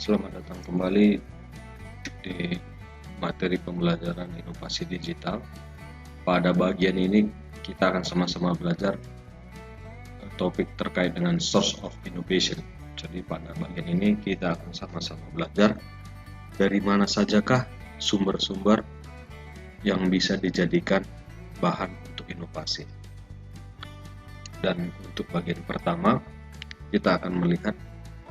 Selamat datang kembali di materi pembelajaran inovasi digital. Pada bagian ini kita akan sama-sama belajar topik terkait dengan source of innovation. Jadi pada bagian ini kita akan sama-sama belajar dari mana sajakah sumber-sumber yang bisa dijadikan bahan untuk inovasi. Dan untuk bagian pertama kita akan melihat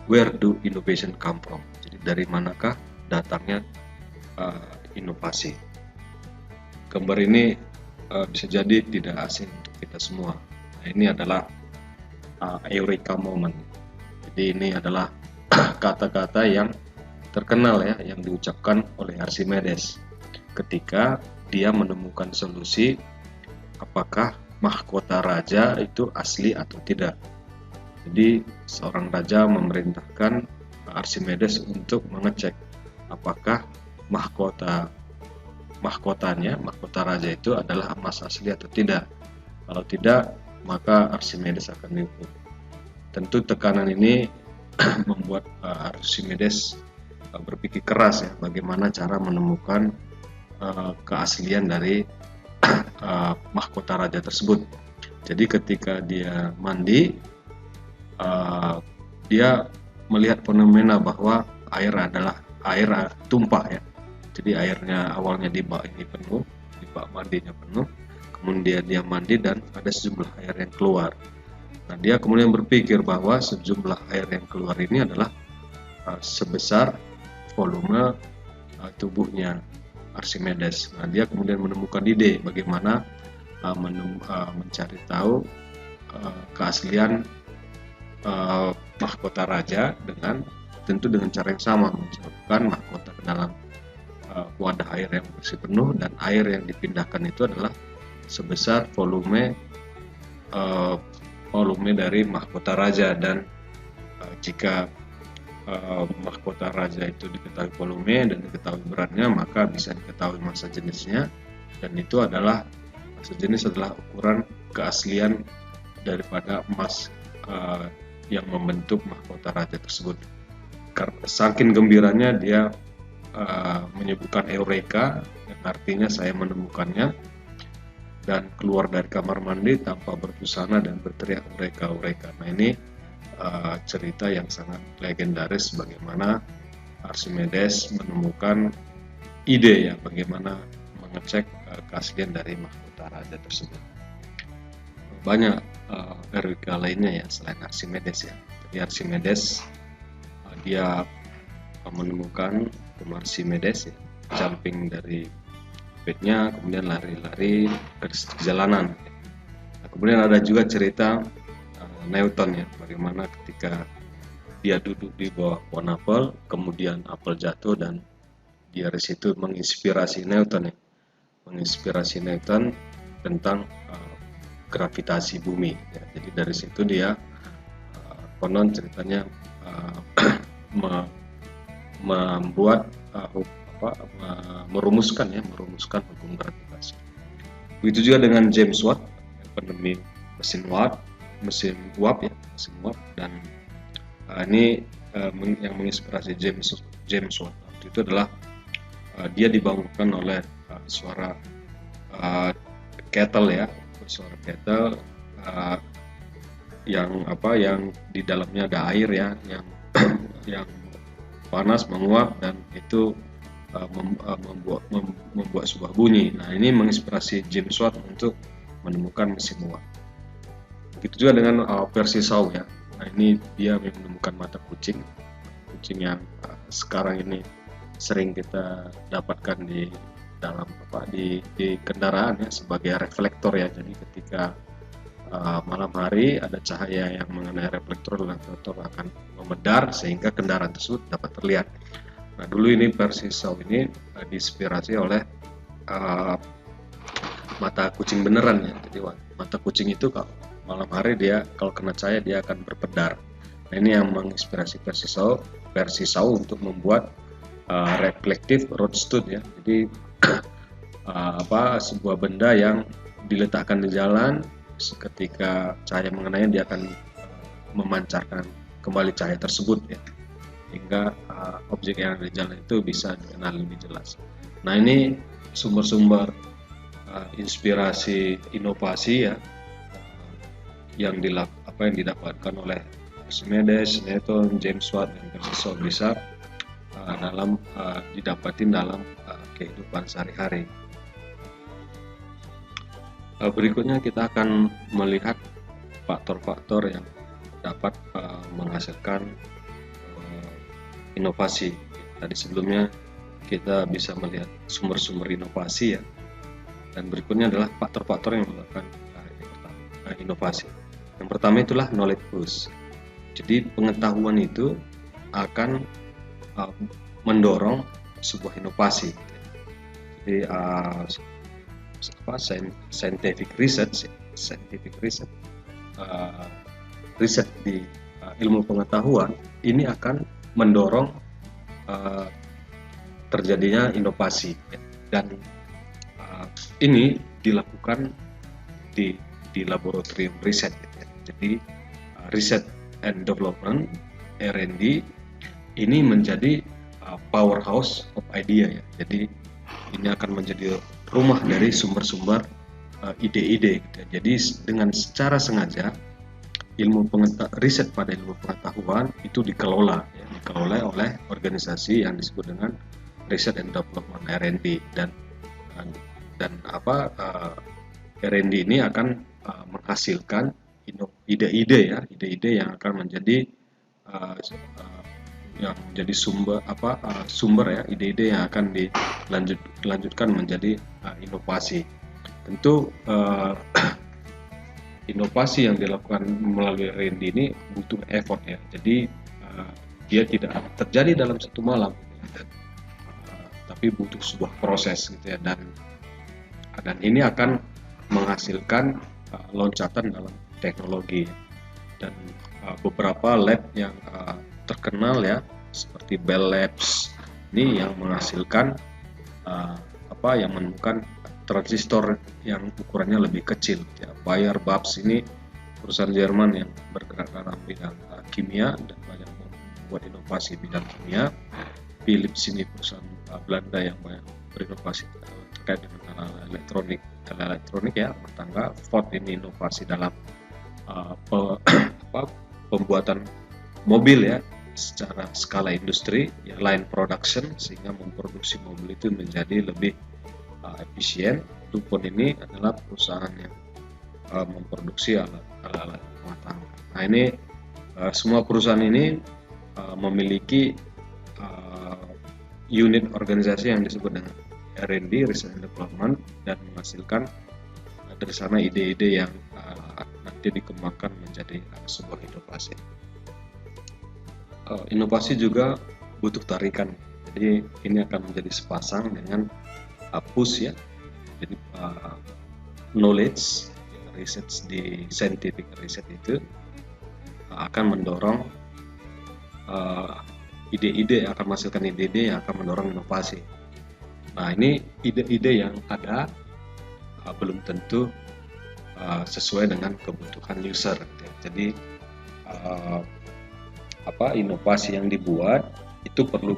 where do innovation come from? Jadi dari manakah datangnya inovasi? Gambar ini bisa jadi tidak asing untuk kita semua. Nah, ini adalah Eureka moment. Jadi ini adalah kata-kata yang terkenal ya, yang diucapkan oleh Archimedes ketika dia menemukan solusi apakah mahkota raja itu asli atau tidak. Jadi seorang raja memerintahkan Archimedes untuk mengecek apakah mahkota raja itu adalah emas asli atau tidak. Kalau tidak, maka Archimedes akan dihukum. Tentu tekanan ini membuat Archimedes berpikir keras ya, bagaimana cara menemukan keaslian dari mahkota raja tersebut. Jadi ketika dia mandi, dia melihat fenomena bahwa air adalah air tumpah ya. Jadi airnya awalnya di bak ini penuh, di bak mandinya penuh, kemudian dia mandi dan ada sejumlah air yang keluar. Nah, dia kemudian berpikir bahwa sejumlah air yang keluar ini adalah sebesar volume tubuhnya Archimedes. Nah, dia kemudian menemukan ide bagaimana mencari tahu keaslian mahkota raja tentu dengan cara yang sama, mencelupkan mahkota ke dalam wadah air yang bersih penuh, dan air yang dipindahkan itu adalah sebesar volume dari mahkota raja. Dan jika mahkota raja itu diketahui volume dan diketahui beratnya, maka bisa diketahui massa jenisnya, dan itu adalah massa jenis adalah ukuran keaslian daripada emas yang membentuk mahkota raja tersebut. Saking gembiranya dia menyebutkan Eureka, yang artinya saya menemukannya, dan keluar dari kamar mandi tanpa berbusana dan berteriak Eureka, Eureka. Nah, ini cerita yang sangat legendaris bagaimana Archimedes menemukan ide ya, bagaimana mengecek keaslian dari mahkota raja tersebut. Banyak Eureka lainnya ya selain Archimedes ya. Jadi Archimedes dia menemukan Archimedes ya, jumping dari bednya, kemudian lari-lari ke jalanan. Nah, kemudian ada juga cerita Newton ya, bagaimana ketika dia duduk di bawah pohon apel, kemudian apel jatuh dan dia dari situ menginspirasi Newton tentang gravitasi bumi ya. Jadi dari situ dia konon ceritanya merumuskan hukum gravitasi. Begitu juga dengan James Watt, penemu mesin uap, dan ini yang menginspirasi James Watt itu adalah dia dibangunkan oleh suara kettle ya, suara kettle yang di dalamnya ada air ya, yang panas menguap, dan itu membuat sebuah bunyi. Nah, ini menginspirasi James Watt untuk menemukan mesin uap. Begitu juga dengan versi Shaw ya. Nah, ini dia menemukan mata kucing yang sekarang ini sering kita dapatkan di dalam di kendaraan ya, sebagai reflektor ya. Jadi ketika malam hari ada cahaya yang mengenai reflektor akan memedar sehingga kendaraan tersebut dapat terlihat. Nah, dulu ini versi Shaw ini diinspirasi oleh mata kucing beneran ya. Jadi mata kucing itu kalau malam hari dia kalau kena cahaya dia akan berpedar. Nah, ini yang menginspirasi versi Shaw untuk membuat reflective road stud ya. Jadi sebuah benda yang diletakkan di jalan, ketika cahaya mengenainya dia akan memancarkan kembali cahaya tersebut ya. sehingga objek yang ada di jalan itu bisa dikenal lebih jelas. Nah, ini sumber-sumber inspirasi inovasi ya yang didapatkan oleh Archimedes, Newton, James Watt, dan Profesor bisa didapatin dalam kehidupan sehari-hari. Berikutnya kita akan melihat faktor-faktor yang dapat menghasilkan inovasi. Tadi sebelumnya kita bisa melihat sumber-sumber inovasi ya, dan berikutnya adalah faktor-faktor yang menyebabkan inovasi. Yang pertama itulah knowledge boost. Jadi pengetahuan itu akan mendorong sebuah inovasi. Jadi scientific research riset di ilmu pengetahuan ini akan mendorong terjadinya inovasi, dan ini dilakukan di laboratorium riset. Jadi research and development R&D ini menjadi powerhouse of idea ya. Jadi ini akan menjadi rumah dari sumber-sumber ide-ide gitu ya. Jadi dengan secara sengaja riset pada ilmu pengetahuan itu dikelola oleh organisasi yang disebut dengan Research and Development R&D, dan R&D ini akan menghasilkan ide-ide yang akan menjadi sumber ya, ide-ide yang akan dilanjutkan menjadi inovasi. Tentu inovasi yang dilakukan melalui R&D ini butuh effort ya. Jadi dia tidak terjadi dalam satu malam, tapi butuh sebuah proses gitu ya, dan ini akan menghasilkan loncatan dalam teknologi. Dan beberapa lab yang terkenal ya, seperti Bell Labs ini yang menghasilkan yang menemukan transistor yang ukurannya lebih kecil ya. Bayer Babs ini perusahaan Jerman yang bergerak dalam bidang kimia dan banyak membuat inovasi bidang kimia. Philips ini perusahaan Belanda yang banyak berinovasi terkait dengan elektronik ya, rumah tangga. Ford ini inovasi dalam pembuatan mobil ya secara skala industri ya, line production, sehingga memproduksi mobil itu menjadi lebih efisien. DuPont ini adalah perusahaan yang memproduksi alat-alat rumah tangga. Nah, ini semua perusahaan ini memiliki unit organisasi yang disebut dengan R&D, Research and Development, dan menghasilkan dari sana ide-ide yang nanti dikembangkan menjadi sebuah inovasi. Inovasi juga butuh tarikan, jadi ini akan menjadi sepasang dengan push ya. Jadi knowledge research di scientific research itu akan mendorong ide-ide yang akan menghasilkan ide-ide yang akan mendorong inovasi. Nah, ini ide-ide yang ada belum tentu sesuai dengan kebutuhan user. Jadi inovasi yang dibuat itu perlu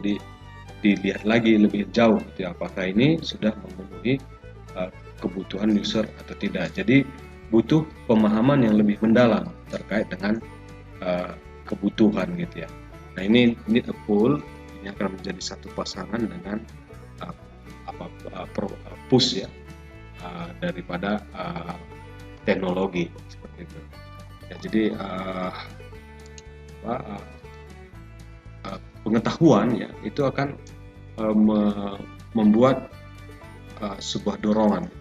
dilihat lagi lebih jauh gitu ya, apakah ini sudah memenuhi kebutuhan user atau tidak. Jadi butuh pemahaman yang lebih mendalam terkait dengan kebutuhan gitu ya. Nah, ini a pool, ini akan menjadi satu pasangan dengan push ya daripada teknologi seperti itu. Ya, jadi pengetahuan ya itu akan membuat sebuah dorongan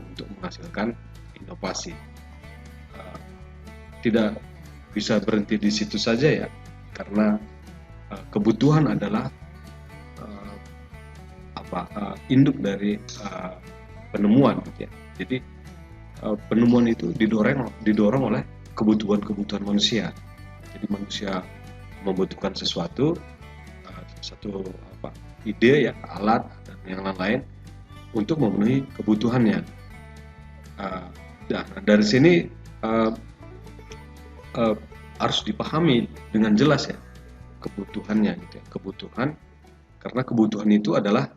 untuk menghasilkan inovasi. Tidak bisa berhenti di situ saja ya, karena kebutuhan adalah induk dari penemuan gitu ya. Jadi penemuan itu didorong oleh kebutuhan manusia. Jadi manusia membutuhkan satu ide ya, alat dan yang lain-lain untuk memenuhi kebutuhannya. Dari sini harus dipahami dengan jelas ya, kebutuhannya gitu ya. Karena kebutuhan itu adalah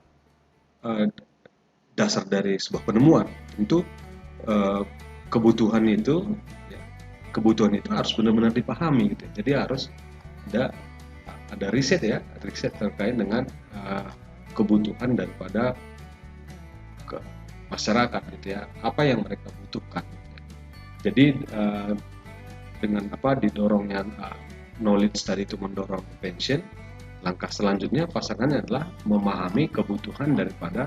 dasar dari sebuah penemuan. Tentu kebutuhan itu ya, harus benar-benar dipahami gitu ya. Jadi harus ada riset terkait dengan kebutuhan daripada masyarakat gitu ya, apa yang mereka butuhkan gitu ya. Jadi dengan didorongnya knowledge tadi itu mendorong attention, langkah selanjutnya pasangannya adalah memahami kebutuhan daripada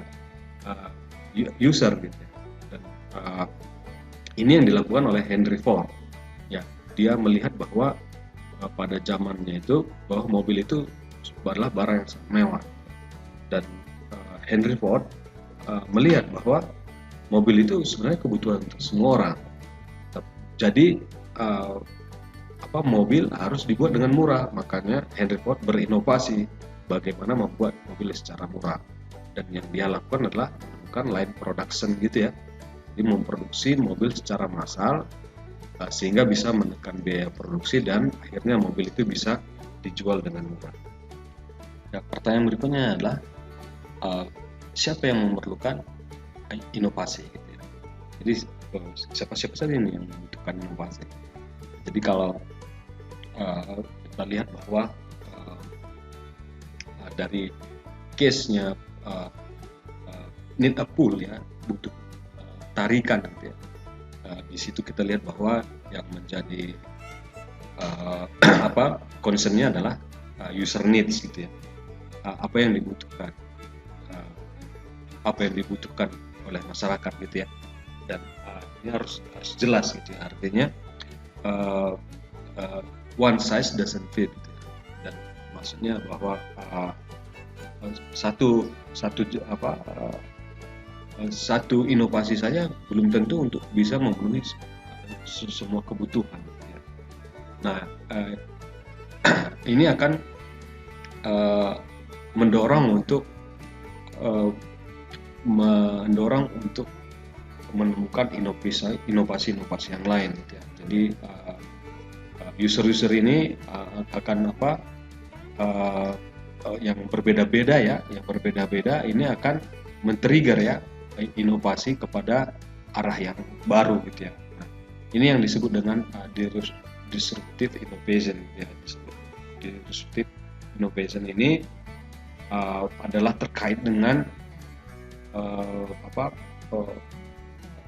user gitu ya. Dan ini yang dilakukan oleh Henry Ford ya. Dia melihat bahwa pada zamannya itu bahwa mobil itu adalah barang yang sangat mewah, dan Henry Ford melihat bahwa mobil itu sebenarnya kebutuhan untuk semua orang. Jadi mobil harus dibuat dengan murah, makanya Henry Ford berinovasi bagaimana membuat mobil secara murah, dan yang dia lakukan adalah menemukan line production gitu ya. Jadi memproduksi mobil secara massal sehingga bisa menekan biaya produksi dan akhirnya mobil itu bisa dijual dengan murah. Nah, pertanyaan berikutnya adalah siapa yang memerlukan inovasi gitu ya. Jadi siapa saja ini yang membutuhkan inovasi. Jadi kalau kita lihat bahwa dari case-nya need a pull ya, butuh tarikan gitu ya. Di situ kita lihat bahwa yang menjadi concern-nya adalah user needs gitu ya. Apa yang dibutuhkan oleh masyarakat gitu ya. Dan ini harus jelas gitu ya. Artinya one size doesn't fit gitu ya. Dan maksudnya bahwa satu inovasi saja belum tentu untuk bisa memenuhi semua kebutuhan gitu ya. Nah, ini akan mendorong untuk menemukan inovasi yang lain gitu ya. Jadi user ini akan yang berbeda-beda ini akan men-trigger ya inovasi kepada arah yang baru gitu ya. Nah, ini yang disebut dengan disruptive innovation ya. Disruptive innovation ini adalah terkait dengan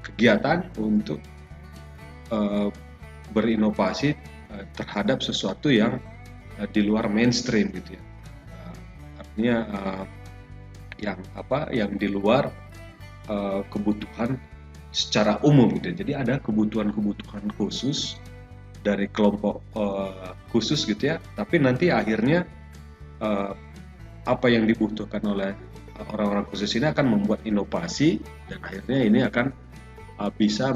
kegiatan untuk berinovasi terhadap sesuatu yang di luar mainstream gitu ya. Artinya yang di luar kebutuhan secara umum gitu ya. Jadi ada kebutuhan khusus dari kelompok khusus gitu ya. Tapi nanti akhirnya apa yang dibutuhkan oleh orang-orang khusus ini akan membuat inovasi, dan akhirnya ini akan bisa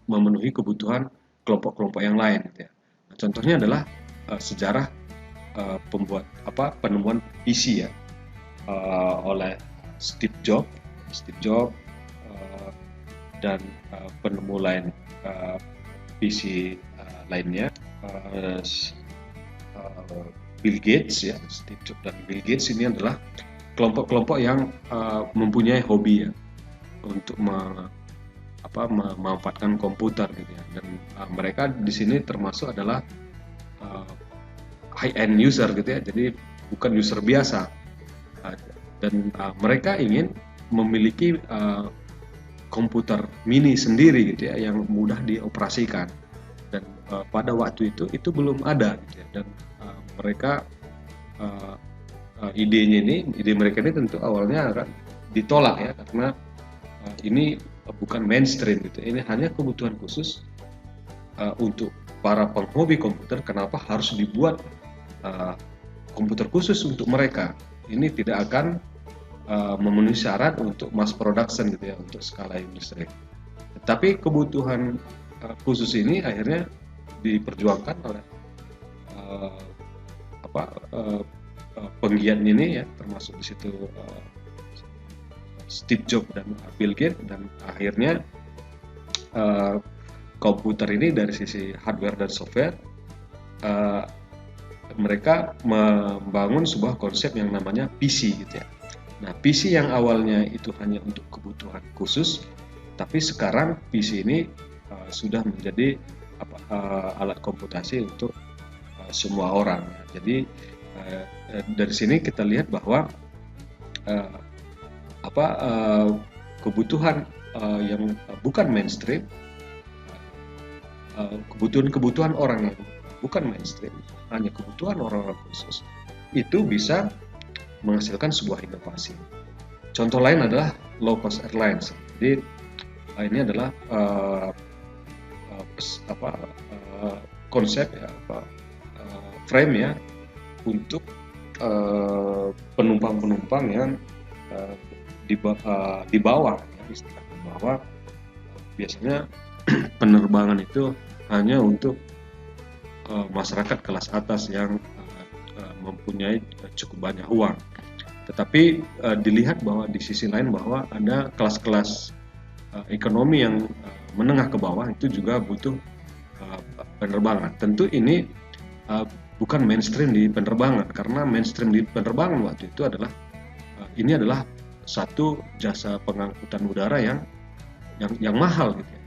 memenuhi kebutuhan kelompok-kelompok yang lain gitu ya. Nah, contohnya adalah sejarah penemuan PC ya oleh Steve Jobs dan penemu lain PC lainnya, Bill Gates ya. Steve Jobs dan Bill Gates ini adalah kelompok-kelompok yang mempunyai hobi ya untuk memanfaatkan komputer gitu ya. Dan mereka di sini termasuk adalah high end user gitu ya. Jadi bukan user biasa. Dan mereka ingin memiliki komputer mini sendiri gitu ya, yang mudah dioperasikan. Dan pada waktu itu belum ada gitu ya. Dan mereka ide mereka ini tentu awalnya akan ditolak ya, karena ini bukan mainstream gitu. Ini hanya kebutuhan khusus untuk para penghobi komputer. Kenapa harus dibuat komputer khusus untuk mereka? Ini tidak akan memenuhi syarat untuk mass production gitu ya, untuk skala industri. Tetapi kebutuhan khusus ini akhirnya diperjuangkan oleh penggiat ini ya, termasuk di situ Steve Jobs dan Bill Gates. Dan akhirnya komputer ini dari sisi hardware dan software mereka membangun sebuah konsep yang namanya PC gitu ya. Nah, PC yang awalnya itu hanya untuk kebutuhan khusus, tapi sekarang PC ini sudah menjadi alat komputasi untuk semua orang. Jadi dari sini kita lihat bahwa kebutuhan yang bukan mainstream, kebutuhan orang yang bukan mainstream, hanya kebutuhan orang-orang khusus, itu bisa menghasilkan sebuah inovasi. Contoh lain adalah low cost airlines. Jadi ini adalah konsep ya, frame ya untuk penumpang-penumpang yang di bawah ya, istilahnya bahwa biasanya penerbangan itu hanya untuk masyarakat kelas atas yang mempunyai cukup banyak uang. Tetapi dilihat bahwa di sisi lain bahwa ada kelas-kelas ekonomi yang menengah ke bawah itu juga butuh penerbangan. Tentu ini bukan mainstream di penerbangan, karena mainstream di penerbangan waktu itu adalah ini adalah satu jasa pengangkutan udara yang mahal gitu ya.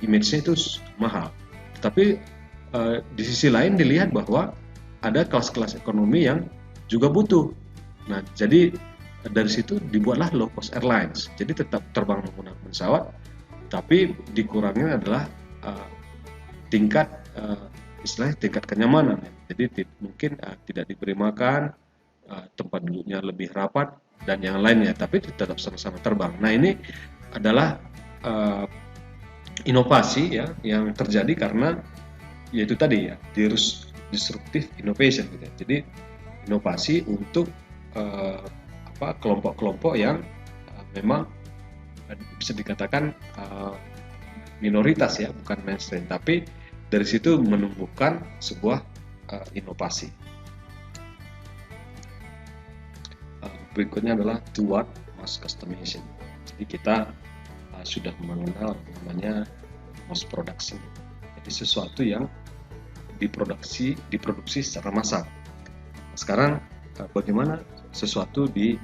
Image-nya itu mahal. Tapi di sisi lain dilihat bahwa ada kelas-kelas ekonomi yang juga butuh. Nah, jadi dari situ dibuatlah low cost airlines. Jadi tetap terbang menggunakan pesawat, tapi dikurangin adalah tingkat istilahnya tingkat kenyamanan. Jadi mungkin tidak diberi makan, tempat duduknya lebih rapat dan yang lainnya, tapi tetap sama-sama terbang. Nah, ini adalah inovasi ya yang terjadi karena yaitu tadi ya disruptive innovation gitu ya. Jadi inovasi untuk kelompok-kelompok yang memang bisa dikatakan minoritas ya, bukan mainstream, tapi dari situ menumbuhkan sebuah inovasi. Berikutnya adalah toward mass customization. Jadi kita sudah mengenal namanya mass production. Jadi sesuatu yang diproduksi secara massal. Sekarang bagaimana sesuatu di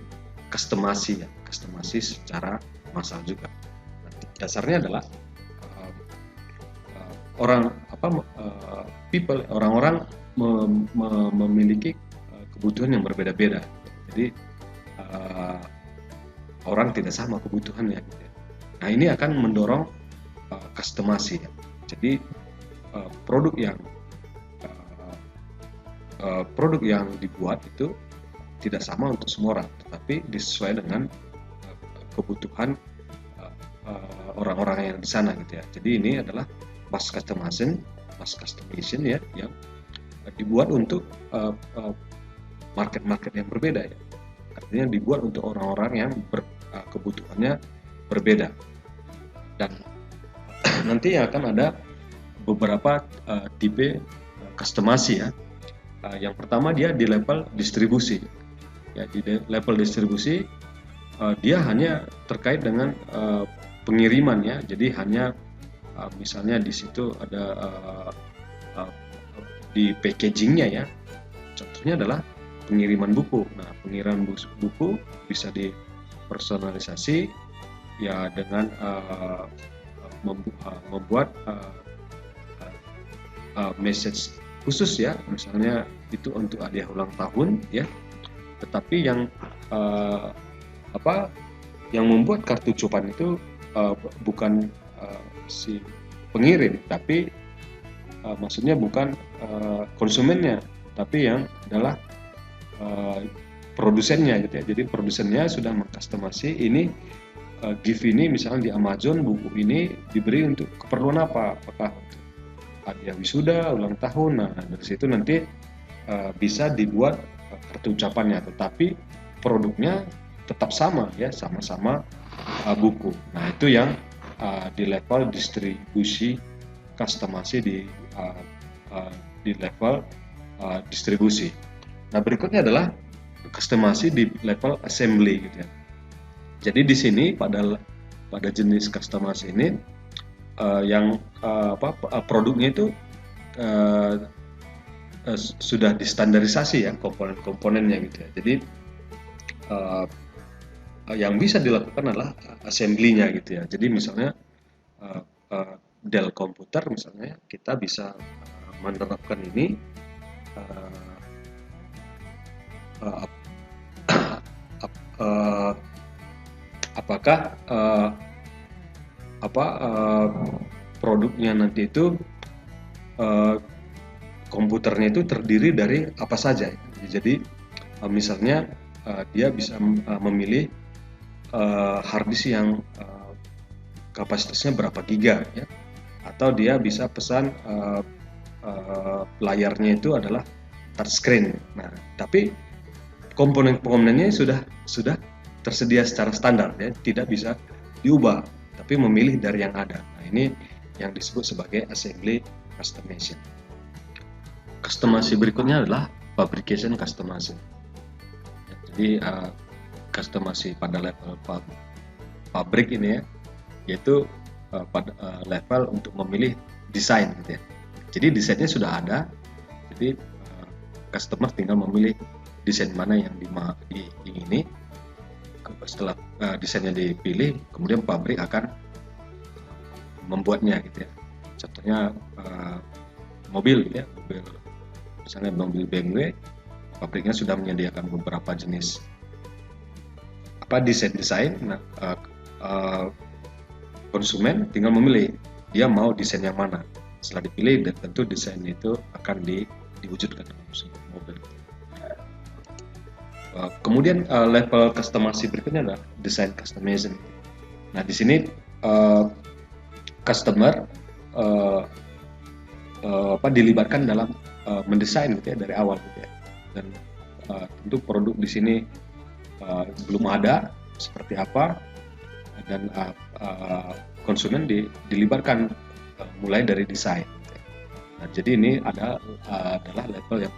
customasi ya, customasi secara massal juga. Nah, dasarnya adalah orang-orang memiliki kebutuhan yang berbeda-beda. Jadi orang tidak sama kebutuhannya. Gitu ya. Nah, ini akan mendorong customasi. Ya. Jadi produk yang dibuat itu tidak sama untuk semua orang, tetapi disesuaikan dengan kebutuhan orang-orang yang di sana gitu ya. Jadi ini adalah mass customization ya, yang dibuat untuk market-market yang berbeda ya. Artinya dibuat untuk orang-orang yang kebutuhannya berbeda. Dan nanti akan ada beberapa tipe customasi ya. Yang pertama dia di level distribusi. Ya, di level distribusi dia hanya terkait dengan pengiriman ya. Jadi hanya misalnya di situ ada di packagingnya ya. Contohnya adalah pengiriman buku. Nah, pengiriman buku bisa dipersonalisasi ya dengan membuat message khusus ya, misalnya itu untuk hadiah ulang tahun ya. Tetapi yang yang membuat kartu coupon itu bukan si pengirim, tapi maksudnya bukan konsumennya, tapi yang adalah produsennya gitu ya. Jadi produsennya sudah mengcustomasi ini gift ini, misalnya di Amazon buku ini diberi untuk keperluan apa? Apakah untuk hadiah wisuda, ulang tahun? Nah, dari situ nanti bisa dibuat kartu ucapannya, tetapi produknya tetap sama ya, sama-sama buku. Nah, itu yang di level distribusi, customasi di level distribusi. Nah, berikutnya adalah customasi di level assembly gitu ya. Jadi di sini pada jenis customasi ini yang produknya itu sudah distandarisasi ya komponen-komponennya gitu ya. Jadi yang bisa dilakukan adalah assembly-nya gitu ya. Jadi misalnya Dell komputer misalnya kita bisa menerapkan ini apakah produknya nanti itu komputernya itu terdiri dari apa saja. Jadi misalnya dia bisa memilih harddisk yang kapasitasnya berapa giga ya, atau dia bisa pesan layarnya itu adalah touchscreen. Nah, tapi komponen-komponennya sudah tersedia secara standar ya, tidak bisa diubah, tapi memilih dari yang ada. Nah, ini yang disebut sebagai assembly customization. Customization berikutnya adalah fabrication customization. Jadi customization pada level pabrik ini ya, yaitu pada level untuk memilih desain gitu ya. Jadi desainnya sudah ada, jadi customer tinggal memilih desain mana yang diingini. Setelah desainnya dipilih, kemudian pabrik akan membuatnya gitu ya. Contohnya mobil gitu ya, misalnya mobil BMW, pabriknya sudah menyediakan beberapa jenis desain. Nah, konsumen tinggal memilih dia mau desain yang mana. Setelah dipilih, dan tentu desain itu akan diwujudkan dalam sebuah mobil. Kemudian level customization berikutnya adalah design customization. Nah, di sini customer dilibatkan dalam mendesain gitu ya dari awal gitu ya. Dan tentu produk di sini belum ada seperti apa, dan konsumen dilibatkan mulai dari desain. Nah, jadi ini adalah level yang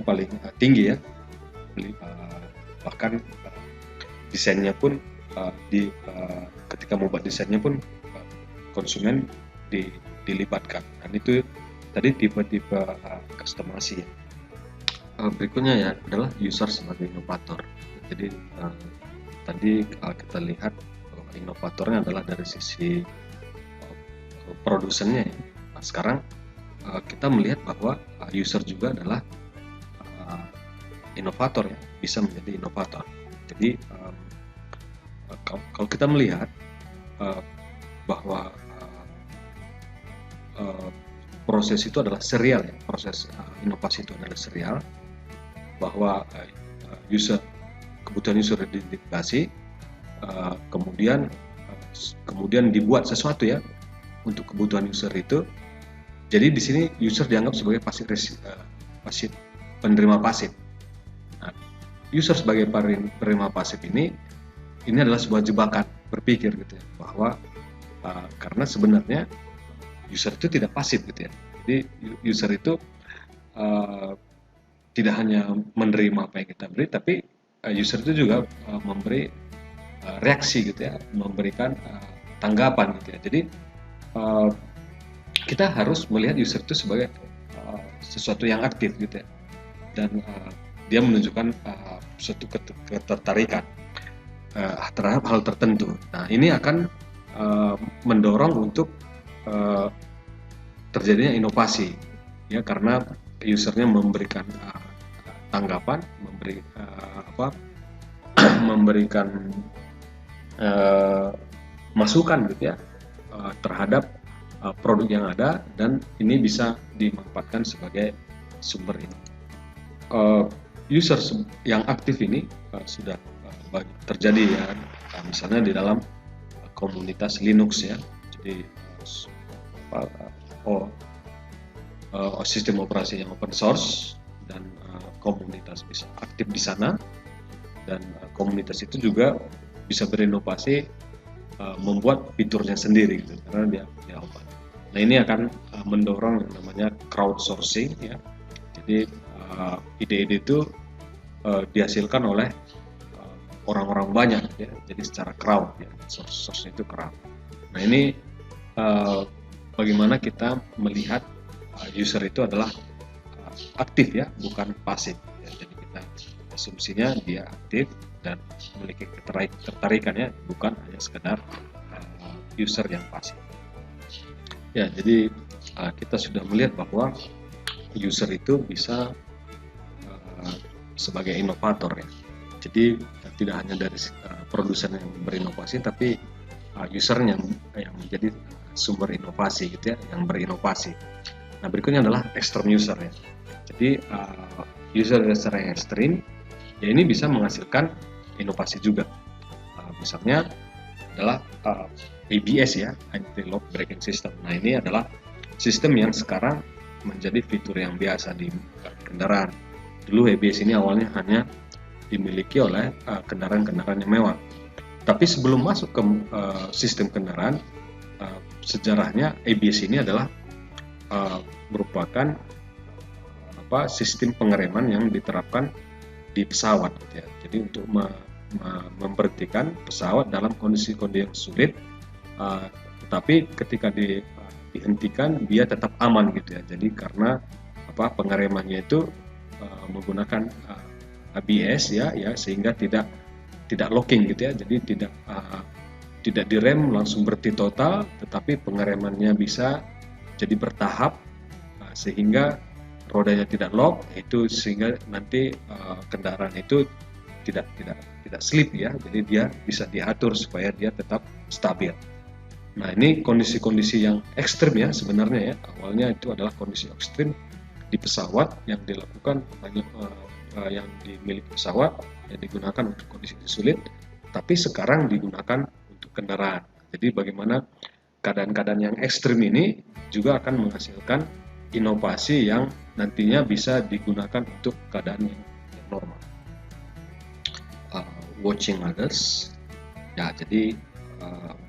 paling tinggi ya. Bahkan desainnya pun ketika membuat desainnya pun konsumen dilibatkan. Dan itu tadi tipe-tipe customization. Berikutnya ya adalah user sebagai inovator. Jadi tadi kita lihat bahwa inovatornya adalah dari sisi produsennya ya. Nah, sekarang kita melihat bahwa user juga adalah inovator ya, bisa menjadi inovator. Jadi kalau kita melihat bahwa proses itu adalah serial ya, proses inovasi itu adalah serial, bahwa kebutuhan user diidentifikasi, kemudian dibuat sesuatu ya untuk kebutuhan user itu. Jadi di sini user dianggap sebagai penerima pasif. Nah, user sebagai penerima pasif ini adalah sebuah jebakan berpikir gitu ya, bahwa karena sebenarnya user itu tidak pasif gitu ya. Jadi user itu tidak hanya menerima apa yang kita beri, tapi user itu juga memberi reaksi gitu ya, memberikan tanggapan gitu ya. Jadi kita harus melihat user itu sebagai sesuatu yang aktif gitu ya, dan dia menunjukkan suatu ketertarikan terhadap hal tertentu. Nah, ini akan mendorong untuk terjadinya inovasi ya, karena usernya memberikan tanggapan, memberikan masukan gitu ya terhadap produk yang ada, dan ini bisa dimanfaatkan sebagai sumber ini. User yang aktif ini sudah terjadi ya, misalnya di dalam komunitas Linux ya. Jadi sistem operasi yang open source, dan komunitas bisa aktif di sana, dan komunitas itu juga bisa berinovasi membuat fiturnya sendiri gitu, karena dia open. Nah, ini akan mendorong yang namanya crowdsourcing ya. Jadi ide-ide itu dihasilkan oleh orang-orang banyak ya, jadi secara crowd ya, source itu crowd. Nah, ini bagaimana kita melihat user itu adalah aktif ya, bukan pasif ya. Jadi kita asumsinya dia aktif dan memiliki ketertarikan ya, bukan hanya sekedar user yang pasif ya. Jadi kita sudah melihat bahwa user itu bisa sebagai inovator ya. Jadi tidak hanya dari produsen yang berinovasi, tapi usernya yang menjadi sumber inovasi gitu ya, yang berinovasi. Nah, berikutnya adalah extreme user ya. Jadi user yang ekstrim ya, ini bisa menghasilkan inovasi juga. Misalnya adalah ABS ya, anti-lock braking system. Nah, ini adalah sistem yang sekarang menjadi fitur yang biasa di kendaraan. Dulu ABS ini awalnya hanya dimiliki oleh kendaraan-kendaraan yang mewah. Tapi sebelum masuk ke sistem kendaraan, sejarahnya ABS ini adalah merupakan sistem pengereman yang diterapkan di pesawat gitu ya. Jadi untuk memberhentikan pesawat dalam kondisi-kondisi yang sulit, tetapi ketika dihentikan dia tetap aman gitu ya. Jadi karena pengeremannya itu menggunakan ABS ya, sehingga tidak locking gitu ya. Jadi tidak direm langsung berhenti total, tetapi pengeremannya bisa jadi bertahap sehingga rodanya tidak lock, itu sehingga nanti kendaraan itu tidak slip ya. Jadi dia bisa diatur supaya dia tetap stabil. Nah, ini kondisi-kondisi yang ekstrim ya sebenarnya ya. Awalnya itu adalah kondisi ekstrim di pesawat yang dilakukan yang dimiliki pesawat, yang digunakan untuk kondisi sulit, tapi sekarang digunakan untuk kendaraan. Jadi bagaimana keadaan-keadaan yang ekstrim ini juga akan menghasilkan inovasi yang nantinya bisa digunakan untuk keadaan yang normal. Watching others ya, jadi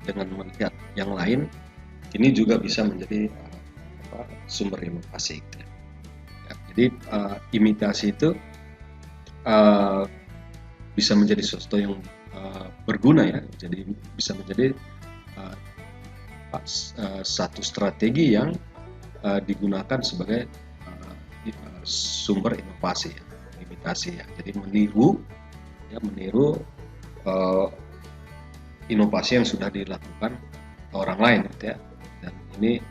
dengan melihat yang lain ini juga bisa menjadi sumber inovasi gitu ya. Jadi imitasi itu bisa menjadi sesuatu yang berguna ya. Jadi bisa menjadi satu strategi yang digunakan sebagai sumber inovasi ya, imitasi ya. Jadi meniru inovasi yang sudah dilakukan orang lain gitu ya. Dan ini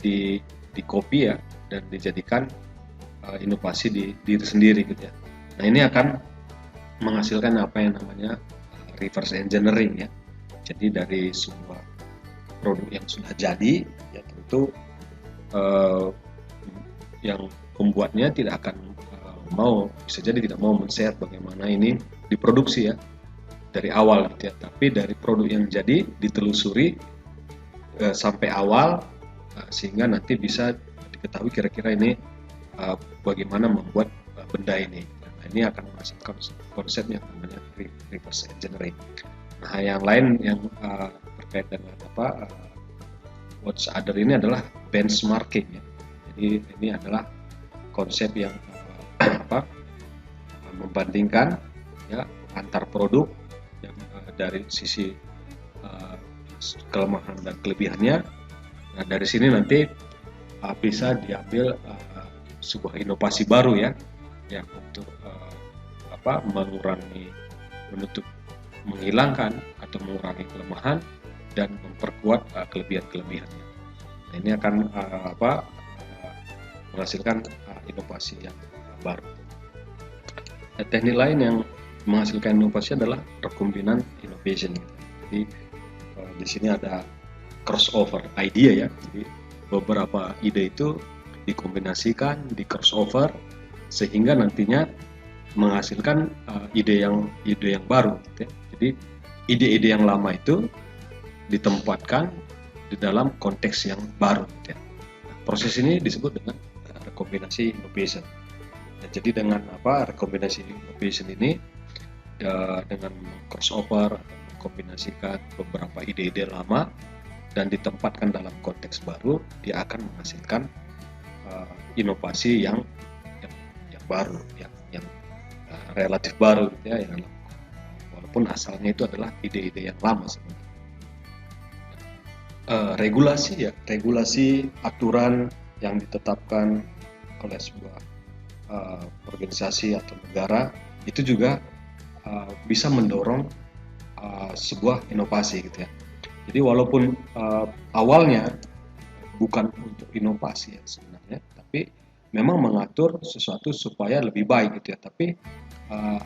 di copy ya, dan dijadikan inovasi di diri sendiri gitu ya. Nah, ini akan menghasilkan apa yang namanya reverse engineering ya. Jadi dari sebuah produk yang sudah jadi ya, tentu yang pembuatnya tidak akan bisa jadi tidak mau men-share bagaimana ini diproduksi ya dari awal gitu ya. Tapi dari produk yang jadi ditelusuri sampai awal sehingga nanti bisa diketahui kira-kira ini bagaimana membuat benda ini. Nah, ini akan menghasilkan konsep yang namanya reverse engineering. Nah, yang lain yang terkait dengan watch other ini adalah benchmarking ya. Jadi ini adalah konsep yang membandingkan ya antar produk yang dari sisi kelemahan dan kelebihannya. Nah, dari sini nanti bisa diambil sebuah inovasi baru ya untuk menghilangkan atau mengurangi kelemahan dan memperkuat kelebihan-kelebihannya. Nah, ini akan menghasilkan inovasi yang baru. Nah, teknik lain yang menghasilkan inovasi adalah rekombinan innovation. Jadi di sini ada crossover idea ya. Jadi beberapa ide itu dikombinasikan, di crossover sehingga nantinya menghasilkan ide yang baru gitu ya. Jadi ide-ide yang lama itu ditempatkan di dalam konteks yang baru gitu ya. Proses ini disebut dengan rekombinasi innovation. Nah, jadi dengan rekombinasi innovation ini dengan crossover, mengkombinasikan beberapa ide-ide lama dan ditempatkan dalam konteks baru, dia akan menghasilkan inovasi yang baru, yang relatif baru gitu ya, walaupun asalnya itu adalah ide-ide yang lama sebenarnya. Regulasi aturan yang ditetapkan oleh sebuah organisasi atau negara itu juga bisa mendorong sebuah inovasi gitu ya. Jadi walaupun awalnya bukan untuk inovasi ya sebenarnya, tapi memang mengatur sesuatu supaya lebih baik gitu ya. Tapi uh,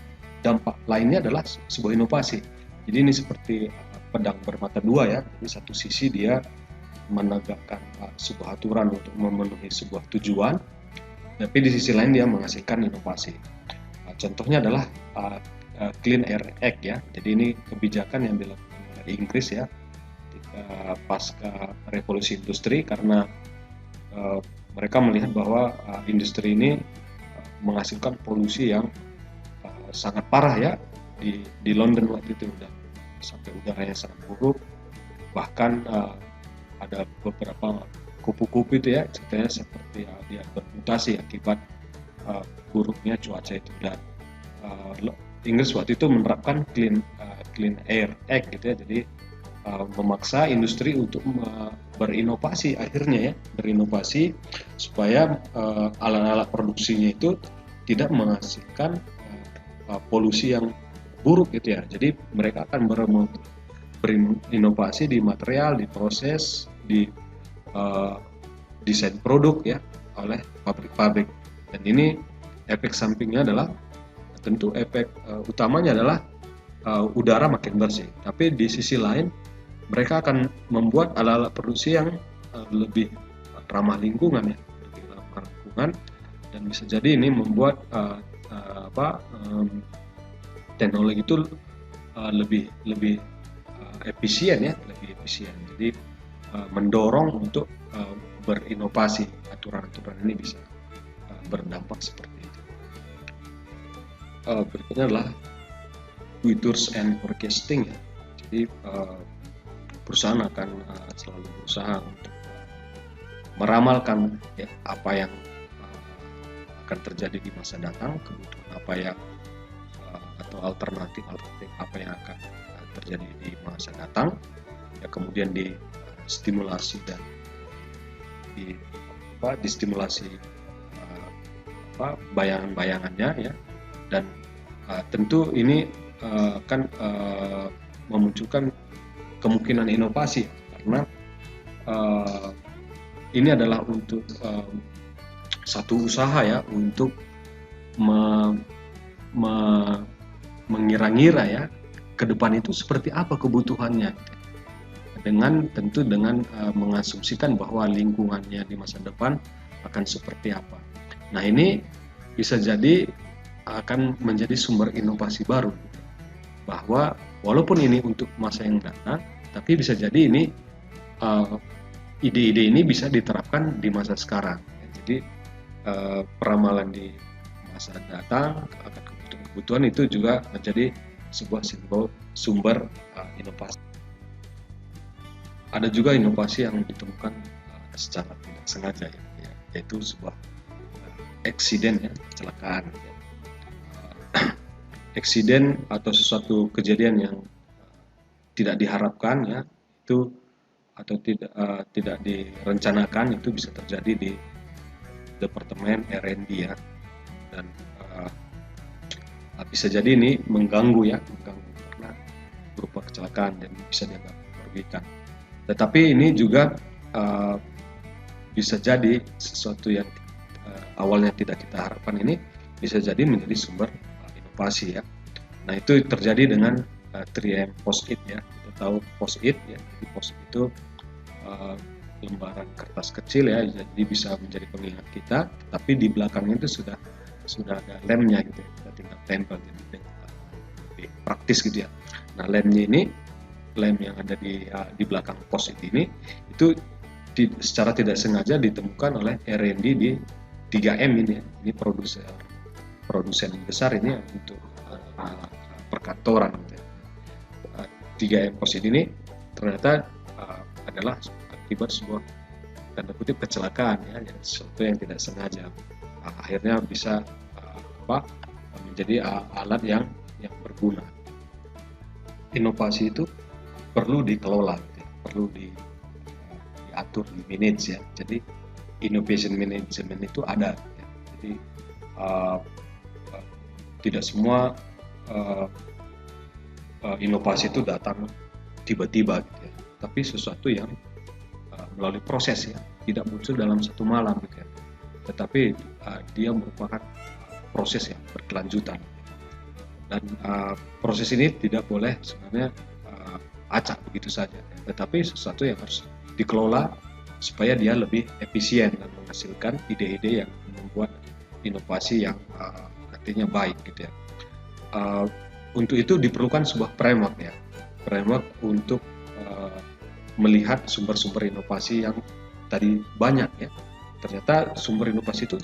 dampak lainnya adalah sebuah inovasi. Jadi ini seperti pedang bermata dua ya. Jadi satu sisi dia menegakkan sebuah aturan untuk memenuhi sebuah tujuan, tapi di sisi lain dia menghasilkan inovasi. Contohnya adalah Clean Air Act ya. Jadi ini kebijakan yang dilakukan oleh Inggris ya pasca revolusi industri, karena mereka melihat bahwa industri ini menghasilkan polusi yang sangat parah ya di London waktu itu, dan sampai udaranya sangat buruk, bahkan ada beberapa kupu-kupu itu ya ceritanya seperti dia bermutasi akibat buruknya cuaca itu. Dan Inggris waktu itu menerapkan Clean Air Act gitu ya, jadi memaksa industri untuk berinovasi, akhirnya ya berinovasi supaya alat-alat produksinya itu tidak menghasilkan polusi yang buruk gitu ya. Jadi mereka akan berinovasi di material, di proses, di desain produk ya oleh pabrik-pabrik. Dan ini efek sampingnya adalah tentu efek utamanya adalah udara makin bersih. Tapi di sisi lain mereka akan membuat alat-alat produksi yang lebih ramah lingkungan ya, lebih ramah lingkungan, dan bisa jadi ini membuat teknologi itu lebih efisien ya, lebih efisien. Jadi mendorong untuk berinovasi. Aturan-aturan ini bisa berdampak seperti itu. Berikutnya adalah futures and forecasting ya. Jadi perusahaan akan selalu berusaha untuk meramalkan ya, apa yang akan terjadi di masa datang, kebutuhan apa yang atau alternatif apa yang akan terjadi di masa datang ya, kemudian distimulasi dan distimulasi bayangan-bayangannya ya. Dan tentu ini akan memunculkan kemungkinan inovasi, karena ini adalah untuk satu usaha ya untuk mengira-ngira ya ke depan itu seperti apa kebutuhannya, tentu dengan mengasumsikan bahwa lingkungannya di masa depan akan seperti apa. Nah, ini bisa jadi akan menjadi sumber inovasi baru, bahwa walaupun ini untuk masa yang datang, tapi bisa jadi ini ide-ide ini bisa diterapkan di masa sekarang. Jadi peramalan di masa datang akan kebutuhan itu juga menjadi sebuah sumber inovasi. Ada juga inovasi yang ditemukan secara tidak sengaja ya, yaitu sebuah eksiden ya, kecelakaan ya. Eksiden atau sesuatu kejadian yang tidak diharapkan ya, itu atau tidak direncanakan, itu bisa terjadi di departemen R&D ya, dan bisa jadi ini mengganggu karena berupa kecelakaan dan bisa dianggap merugikan. Tetapi ini juga bisa jadi sesuatu yang awalnya tidak kita harapkan, ini bisa jadi menjadi sumber inovasi ya. Nah, itu terjadi dengan 3M Post-it ya. Kita tahu Post-it ya. Jadi Post-it itu lembaran kertas kecil ya, jadi bisa menjadi pengingat kita, tapi di belakangnya itu sudah ada lemnya gitu ya. Kita tinggal tempel, jadi lebih praktis gitu ya. Nah, lem yang ada di belakang Post-it ini itu secara tidak sengaja ditemukan oleh R&D di 3M ini ya. Ini produsen besar ini ya, untuk perkantoran gitu ya. 3M Post-it ini ternyata adalah akibat sebuah tanda kutip kecelakaan ya, sesuatu yang tidak sengaja. Akhirnya bisa menjadi alat yang berguna. Inovasi itu perlu dikelola gitu ya, perlu diatur, di manage ya. Jadi innovation management itu ada ya. Jadi uh, uh, tidak semua inovasi itu datang tiba-tiba gitu ya, tapi sesuatu yang melalui proses ya, tidak muncul dalam satu malam gitu ya, tetapi dia merupakan proses yang berkelanjutan, dan proses ini tidak boleh sebenarnya acak begitu saja, tetapi sesuatu yang harus dikelola supaya dia lebih efisien dan menghasilkan ide-ide yang membuat inovasi yang nantinya baik gitu ya. Untuk itu diperlukan sebuah framework ya, framework untuk melihat sumber-sumber inovasi yang tadi banyak ya. Ternyata sumber inovasi itu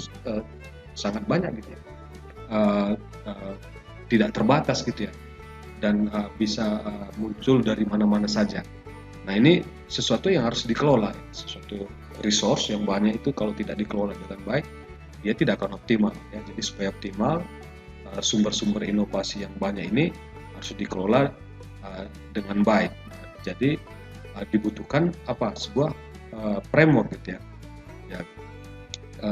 sangat banyak gitu ya, tidak terbatas gitu ya, dan bisa muncul dari mana-mana saja. Nah ini sesuatu yang harus dikelola, sesuatu resource yang banyak itu kalau tidak dikelola dengan baik, dia tidak akan optimal ya. Jadi supaya optimal, sumber-sumber inovasi yang banyak ini harus dikelola dengan baik. Jadi dibutuhkan sebuah framework gitu ya.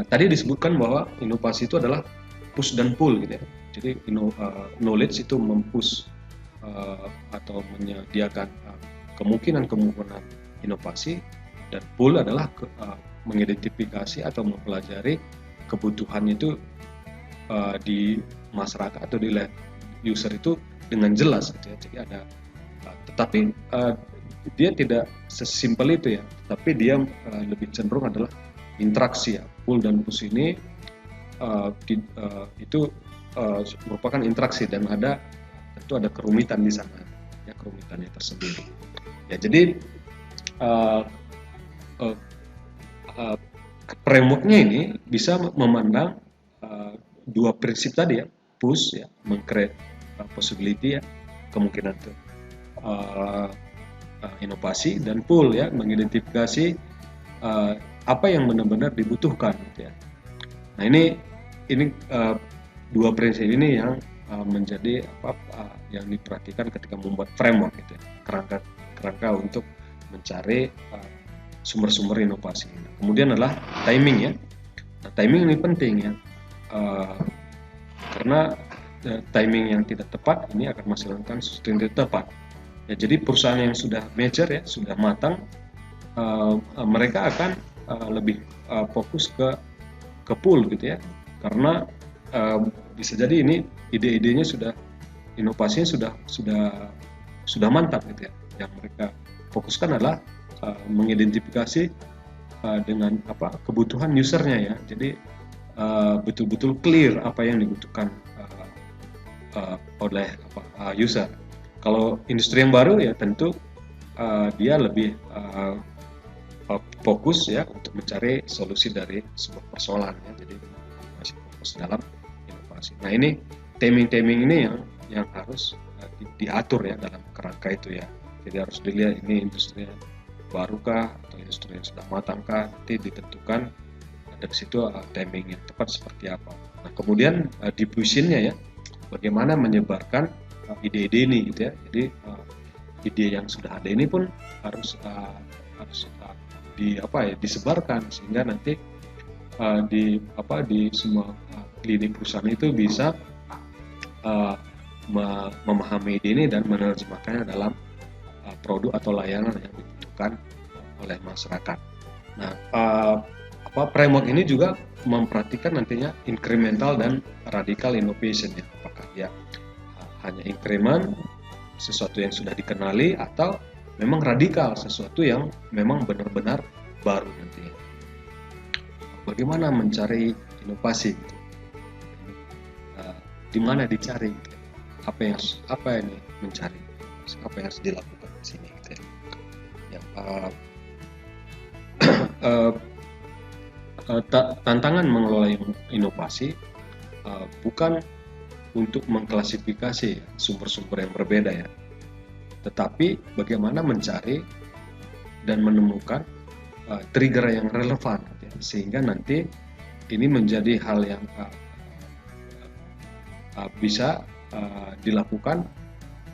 Tadi disebutkan bahwa inovasi itu adalah push dan pull gitu ya. Jadi knowledge itu mempush atau menyediakan kemungkinan inovasi, dan pull adalah mengidentifikasi atau mempelajari kebutuhannya itu di masyarakat atau di user itu dengan jelas gitu ya. Jadi ada tetapi dia tidak sesimpel itu ya, tapi dia lebih cenderung adalah interaksi ya. Pull dan push ini itu merupakan interaksi, dan tentu ada kerumitan di sana ya, kerumitannya tersendiri ya. Jadi frameworknya ini bisa memandang dua prinsip tadi ya, push ya, meng-create possibility ya, kemungkinan itu inovasi, dan pull ya, mengidentifikasi apa yang benar-benar dibutuhkan gitu ya. Nah ini dua prinsip ini yang menjadi yang diperhatikan ketika membuat framework gitu ya, kerangka untuk mencari sumber-sumber inovasi. Nah, kemudian adalah timing ya. Nah, timing ini penting ya, karena timing yang tidak tepat ini akan menghasilkan sesuatu yang tidak tepat. Ya, jadi perusahaan yang sudah mature ya, sudah matang, mereka akan lebih fokus ke pull gitu ya, karena bisa jadi ini ide-idenya inovasinya sudah mantap gitu ya. Yang mereka fokuskan adalah mengidentifikasi dengan kebutuhan usernya ya. Jadi betul-betul clear apa yang dibutuhkan oleh user. Kalau industri yang baru ya tentu dia lebih fokus ya untuk mencari solusi dari sebuah persoalan ya. Jadi masih fokus dalam inovasi. Nah ini timing ini yang harus diatur ya dalam kerangka itu ya. Jadi harus dilihat ini industri yang barukah atau industri yang sudah matangkah, nanti ditentukan dari situ timing yang tepat seperti apa. Nah kemudian diffusionnya ya, bagaimana menyebarkan ide-ide ini gitu ya. Jadi ide yang sudah ada ini pun harus disebarkan sehingga nanti di semua lini perusahaan itu bisa memahami ide ini dan menerjemahkannya dalam produk atau layanan yang dibutuhkan oleh masyarakat. Nah, framework ini juga memperhatikan nantinya incremental dan radical innovation ya. Apakah dia hanya increment, sesuatu yang sudah dikenali, atau memang radikal, sesuatu yang memang benar-benar baru nantinya. Bagaimana mencari inovasi? Gitu. Di mana dicari? Gitu. Apa yang mencari? Apa yang harus dilakukan di sini? Gitu ya. Tantangan mengelola inovasi bukan untuk mengklasifikasi sumber-sumber yang berbeda ya, tetapi bagaimana mencari dan menemukan trigger yang relevan ya, sehingga nanti ini menjadi hal yang bisa dilakukan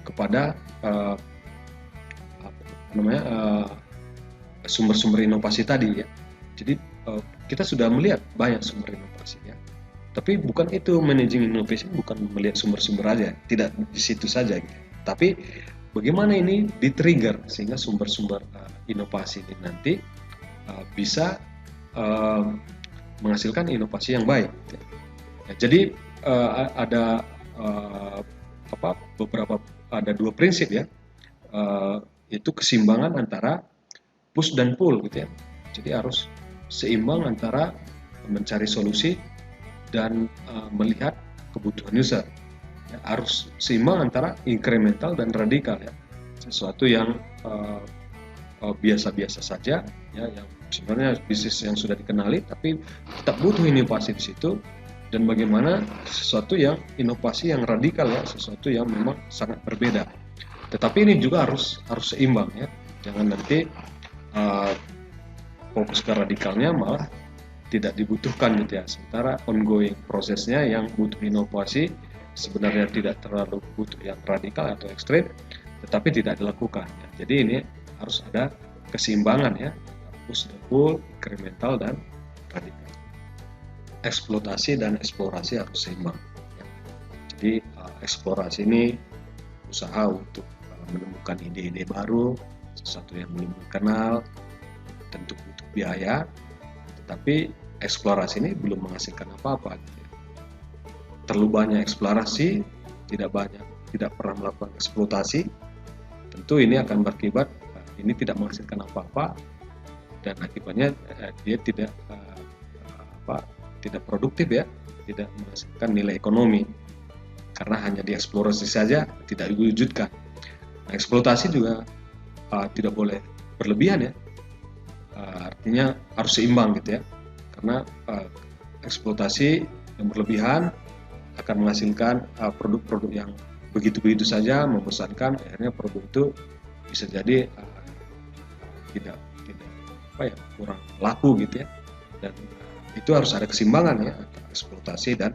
kepada sumber-sumber inovasi tadi ya. Jadi kita sudah melihat banyak sumber inovasi ya. Tapi bukan itu, managing innovation bukan melihat sumber-sumber aja, tidak di situ saja gitu. Tapi bagaimana ini di-trigger sehingga sumber-sumber inovasi ini nanti bisa menghasilkan inovasi yang baik. Gitu. Ya, jadi ada ada dua prinsip ya, itu keseimbangan antara push dan pull gitu ya. Jadi harus seimbang antara mencari solusi dan melihat kebutuhan user. Ya, harus seimbang antara incremental dan radikal ya. Sesuatu yang biasa-biasa saja ya, yang sebenarnya bisnis yang sudah dikenali tapi tetap butuh inovasi di situ, dan bagaimana sesuatu yang inovasi yang radikal ya, sesuatu yang memang sangat berbeda. Tetapi ini juga harus seimbang ya. Jangan nanti fokus ke radikalnya malah tidak dibutuhkan gitu ya. Sementara ongoing prosesnya yang butuh inovasi sebenarnya tidak terlalu butuh yang radikal atau ekstrim, tetapi tidak dilakukan. Ya. Jadi ini harus ada keseimbangan ya, push dan pull, incremental dan radikal. Eksploitasi dan eksplorasi harus seimbang. Ya. Jadi eksplorasi ini usaha untuk menemukan ide-ide baru, sesuatu yang belum dikenal, tentu butuh biaya, tetapi eksplorasi ini belum menghasilkan apa-apa. Gitu. Terlalu banyak eksplorasi, tidak pernah melakukan eksploitasi, tentu ini akan berakibat ini tidak menghasilkan apa-apa, dan akibatnya dia tidak produktif ya, tidak menghasilkan nilai ekonomi karena hanya dieksplorasi saja, tidak diwujudkan. Nah, eksploitasi juga tidak boleh berlebihan ya, artinya harus seimbang gitu ya, karena eksploitasi yang berlebihan akan menghasilkan produk-produk yang begitu-begitu saja, membosankan, akhirnya produk itu bisa jadi kurang laku gitu ya. Dan itu harus ada keseimbangan ya, eksploitasi dan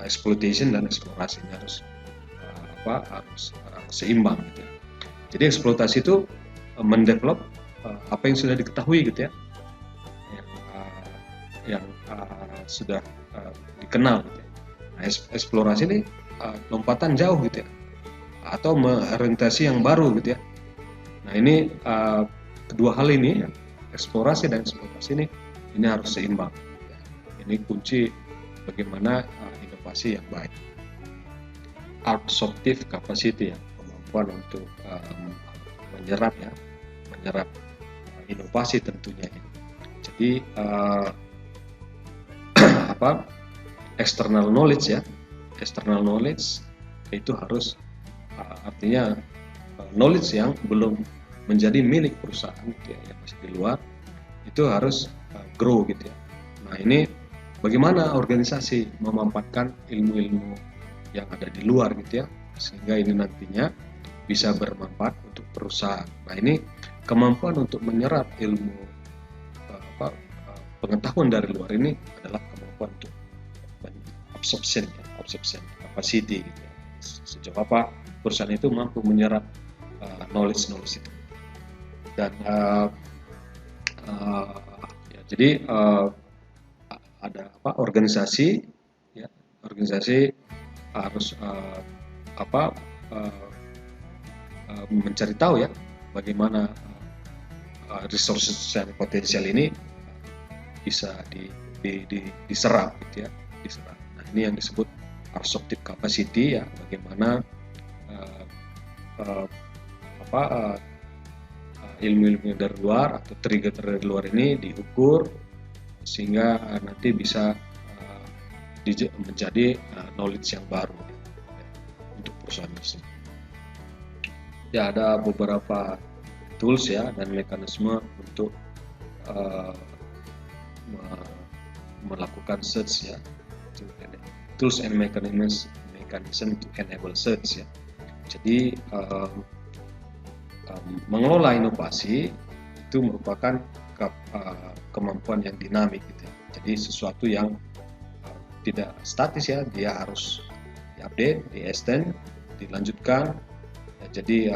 exploitation dan eksplorasinya harus seimbang gitu ya. Jadi eksploitasi itu mendevelop apa yang sudah diketahui gitu ya, yang sudah dikenal gitu ya. Nah, eksplorasi ini lompatan jauh gitu ya, atau mengorientasi yang baru gitu ya. Nah ini kedua hal ini, eksplorasi dan eksploitasi ini harus seimbang. Ini kunci bagaimana inovasi yang baik. Absorptive capacity ya, kemampuan untuk menyerap inovasi tentunya. Jadi external knowledge ya, external knowledge itu harus artinya knowledge yang belum menjadi milik perusahaan gitu ya, yang masih di luar, itu harus grow gitu ya. Nah ini bagaimana organisasi memanfaatkan ilmu-ilmu yang ada di luar gitu ya, sehingga ini nantinya bisa bermanfaat untuk perusahaan. Nah ini kemampuan untuk menyerap ilmu pengetahuan dari luar ini adalah kemampuan untuk absorption capacity gitu ya. Sejauh apa perusahaan itu mampu menyerap knowledge itu. Dan jadi ada organisasi ya, organisasi harus mencari tahu ya bagaimana resources dan potensial ini bisa diserap gitu ya, diserap. Nah ini yang disebut absorptive capacity ya, bagaimana ilmu-ilmu dari luar atau trigger dari luar ini diukur sehingga nanti bisa menjadi knowledge yang baru ya, untuk perusahaan tersebut. Ya ada beberapa tools ya dan mekanisme untuk melakukan search ya, tools and mechanism to enable search ya. Jadi mengelola inovasi itu merupakan kemampuan yang dinamik gitu ya. Jadi sesuatu yang tidak statis ya, dia harus diupdate, di-extend, dilanjutkan ya. Jadi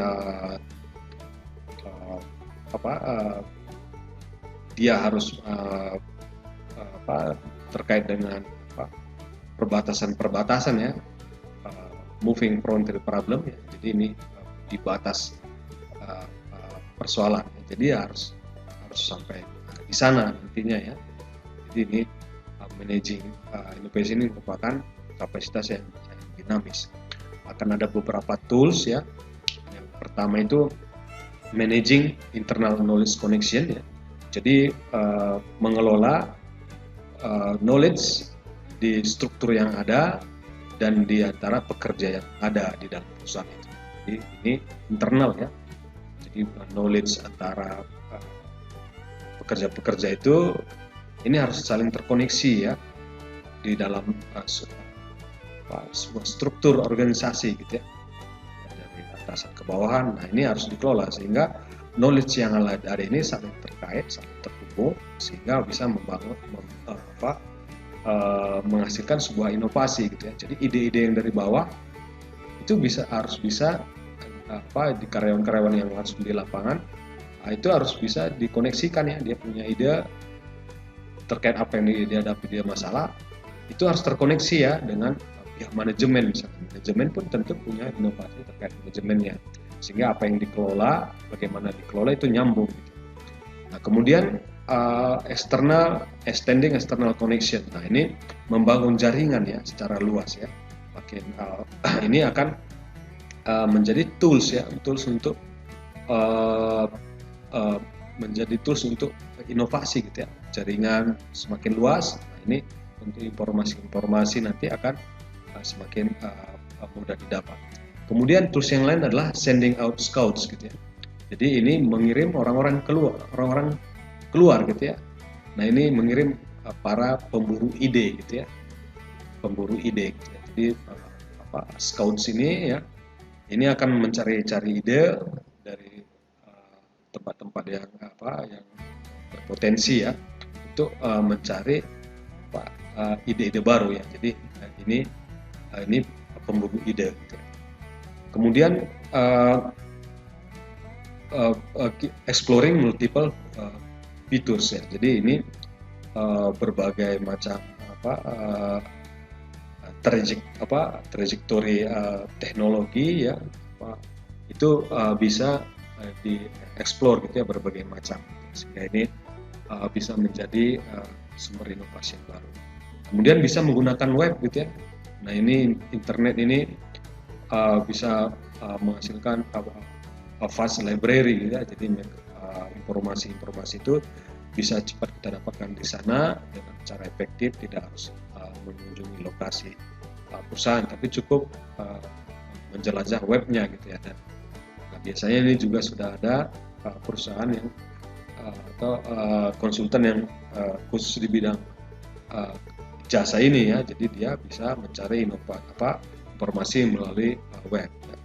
dia harus terkait dengan perbatasan ya, moving frontier problem ya. Jadi ini di batas persoalan. Jadi harus sampai di sana nantinya ya. Jadi ini managing innovation ini merupakan kapasitas yang dinamis. Akan ada beberapa tools ya. Yang pertama itu managing internal knowledge connection ya. Jadi mengelola knowledge di struktur yang ada dan di antara pekerja yang ada di dalam perusahaan itu. Jadi ini internal ya. Jadi knowledge antara pekerja-pekerja itu ini harus saling terkoneksi ya di dalam sebuah struktur organisasi gitu ya, dari atasan ke bawahan. Nah ini harus dikelola sehingga knowledge yang ada ini saling terkait, saling terhubung sehingga bisa membangun menghasilkan sebuah inovasi gitu ya. Jadi ide-ide yang dari bawah itu harus bisa di karyawan-karyawan yang harus di lapangan, itu harus bisa dikoneksikan ya, dia punya ide terkait apa yang dihadapi dia masalah, itu harus terkoneksi ya dengan pihak manajemen misalnya. Manajemen pun tentu punya inovasi terkait manajemennya, sehingga apa yang dikelola, bagaimana dikelola itu nyambung gitu. Nah kemudian extending external connection. Nah ini membangun jaringan ya secara luas ya. Makin ini akan menjadi tools ya, tools untuk menjadi tools untuk inovasi gitu ya. Jaringan semakin luas. Nah ini tentu informasi-informasi nanti akan semakin mudah didapat. Kemudian tools yang lain adalah sending out scouts gitu ya. Jadi ini mengirim orang-orang keluar gitu ya. Nah ini mengirim para pemburu ide gitu ya. Pemburu ide gitu ya. Jadi scouts ini ya, ini akan mencari-cari ide dari tempat-tempat yang berpotensi ya, untuk mencari ide-ide baru ya. Jadi ini pemburu ide gitu. Kemudian exploring multiple features ya. Jadi ini berbagai macam trajektori teknologi ya, itu bisa dieksplor gitu ya, berbagai macam, sehingga ini bisa menjadi sumber inovasi yang baru. Kemudian bisa menggunakan web gitu ya. Nah ini internet ini bisa menghasilkan vast library gitu ya. Jadi informasi-informasi itu bisa cepat kita dapatkan di sana dengan cara efektif, tidak harus mengunjungi lokasi perusahaan, tapi cukup menjelajah webnya gitu ya. Dan biasanya ini juga sudah ada perusahaan yang atau konsultan yang khusus di bidang jasa ini ya. Jadi dia bisa mencari informasi melalui web. Ya.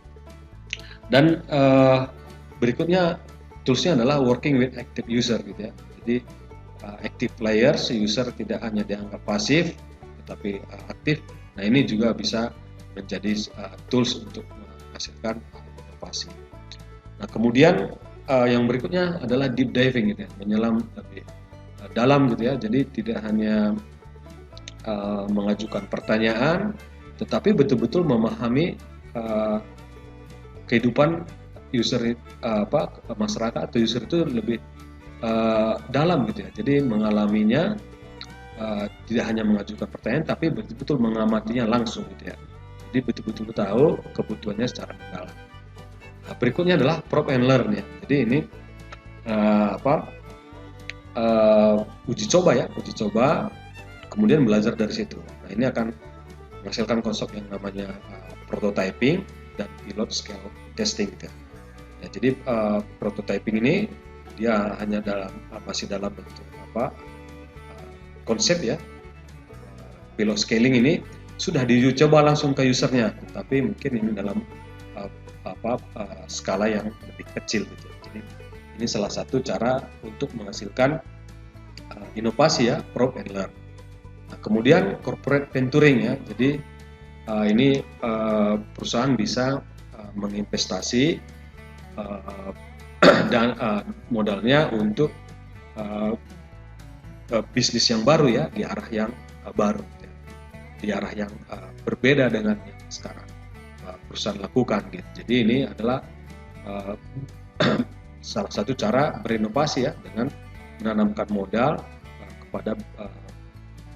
Dan berikutnya toolsnya adalah working with active user gitu ya. Jadi active players, user tidak hanya dianggap pasif tetapi aktif. Nah ini juga bisa menjadi tools untuk menghasilkan inovasi. Nah kemudian yang berikutnya adalah deep diving gitu ya, menyelam lebih dalam gitu ya. Jadi tidak hanya mengajukan pertanyaan, tetapi betul-betul memahami kehidupan user masyarakat atau user itu lebih dalam gitu ya. Jadi mengalaminya, tidak hanya mengajukan pertanyaan, tapi betul-betul mengamatinya langsung gitu ya. Jadi betul-betul tahu kebutuhannya secara mendalam. Nah, berikutnya adalah probe and learn ya. Jadi ini uji coba, kemudian belajar dari situ. Nah ini akan menghasilkan konsep yang namanya prototyping dan pilot scale testing gitu ya. Ya, jadi prototyping ini dia hanya masih dalam bentuk konsep ya. Pilot scaling ini sudah diuji coba langsung ke usernya, tetapi mungkin ini dalam skala yang lebih kecil gitu. Jadi ini salah satu cara untuk menghasilkan inovasi ya, probe and learn. Nah, kemudian corporate venturing ya. Jadi ini perusahaan bisa menginvestasi dan modalnya untuk bisnis yang baru ya, di arah yang baru ya, di arah yang berbeda dengan yang sekarang perusahaan lakukan gitu. Jadi ini adalah salah satu cara berinovasi ya, dengan menanamkan modal kepada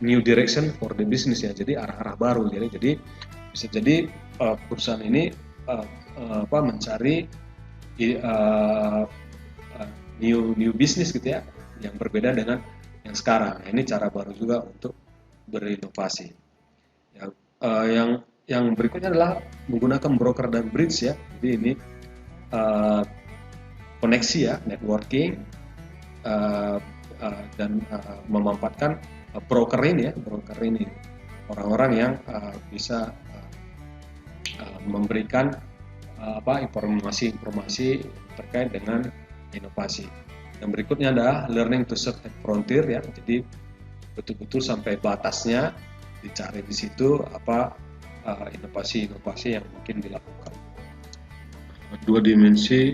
new direction for the business ya, jadi arah-arah baru. Jadi bisa jadi perusahaan ini mencari new business gitu ya, yang berbeda dengan yang sekarang. Nah, ini cara baru juga untuk berinovasi. Yang berikutnya adalah menggunakan broker dan bridge ya. Jadi ini koneksi ya, networking, dan memanfaatkan broker ini orang-orang yang bisa memberikan informasi terkait dengan inovasi. Yang berikutnya adalah learning to serve at frontier ya. Jadi betul-betul sampai batasnya dicari di situ apa inovasi-inovasi yang mungkin dilakukan. Dua dimensi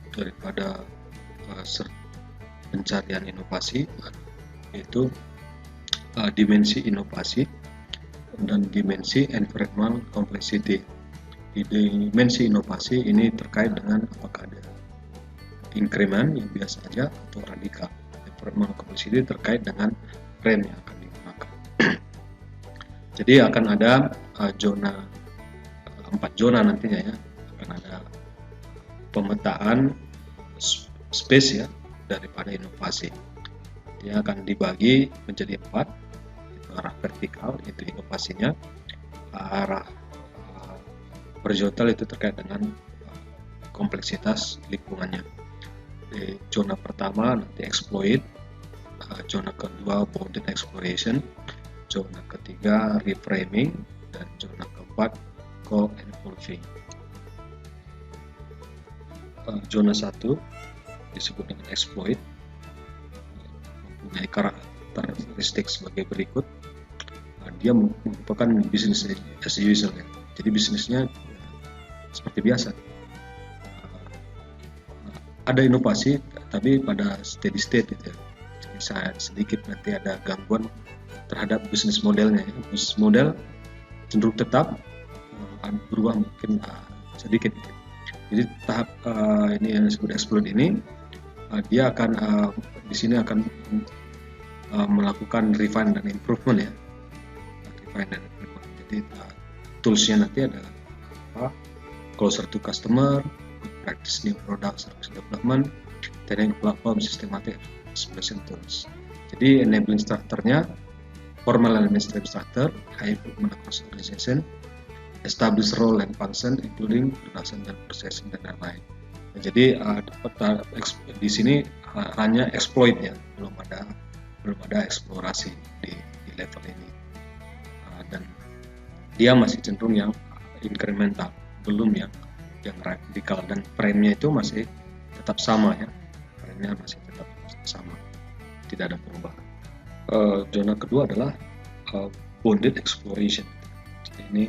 daripada pencarian inovasi, yaitu dimensi inovasi dan dimensi environmental complexity. Di dimensi inovasi ini terkait dengan apakah ada increment yang biasa saja atau radikal. Environmental complexity terkait dengan frame yang akan digunakan. Jadi akan ada zona 4 zona nantinya ya, akan ada pemetaan space ya daripada inovasi. Dia akan dibagi menjadi 4, itu arah vertikal itu inovasinya, arah horizontal itu terkait dengan kompleksitas lingkungannya. Di zona pertama nanti exploit, zona kedua bounded exploration, zona ketiga reframing, dan zona keempat co-evolving. Zona 1 disebut dengan exploit, mempunyai karakteristik sebagai berikut. Dia merupakan business as usual ya. Jadi bisnisnya seperti biasa. Ada inovasi tapi pada steady state gitu ya. Jadi sedikit nanti ada gangguan terhadap bisnis modelnya ya. Bisnis model cenderung tetap, berubah mungkin sedikit gitu. Jadi tahap ini yang disebut exploit ini, dia akan di sini akan melakukan refine dan improvement ya. Jadi toolsnya nanti ada closer to customer, good practice new product service development, training platform, systematic exploration tools. Jadi enabling structure-nya formal administrative structure, high improvement across organization, establish role and function including production dan processing dan lain-lain. Nah, jadi di sini hanya exploit ya, belum ada eksplorasi di level ini. Dan dia masih cenderung yang incremental, belum yang radikal, dan frame-nya itu masih tetap sama ya, frame-nya masih tetap sama, tidak ada perubahan. Zona kedua adalah bounded exploration. Jadi ini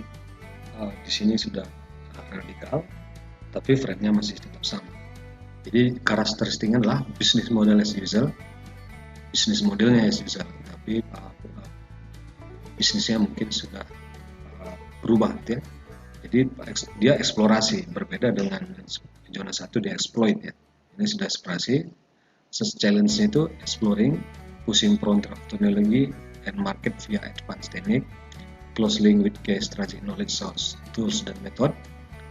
di sini sudah radikal, tapi frame-nya masih tetap sama. Jadi karakteristiknya adalah business model as usual, bisnis modelnya as usual, tapi bisnisnya mungkin sudah berubah ya. Jadi dia eksplorasi, berbeda dengan zona 1 dia exploit ya. Ini sudah eksplorasi. Challenge-nya itu exploring, pushing frontier of technology and market via advanced technique, close link with key strategic knowledge source, tools dan method,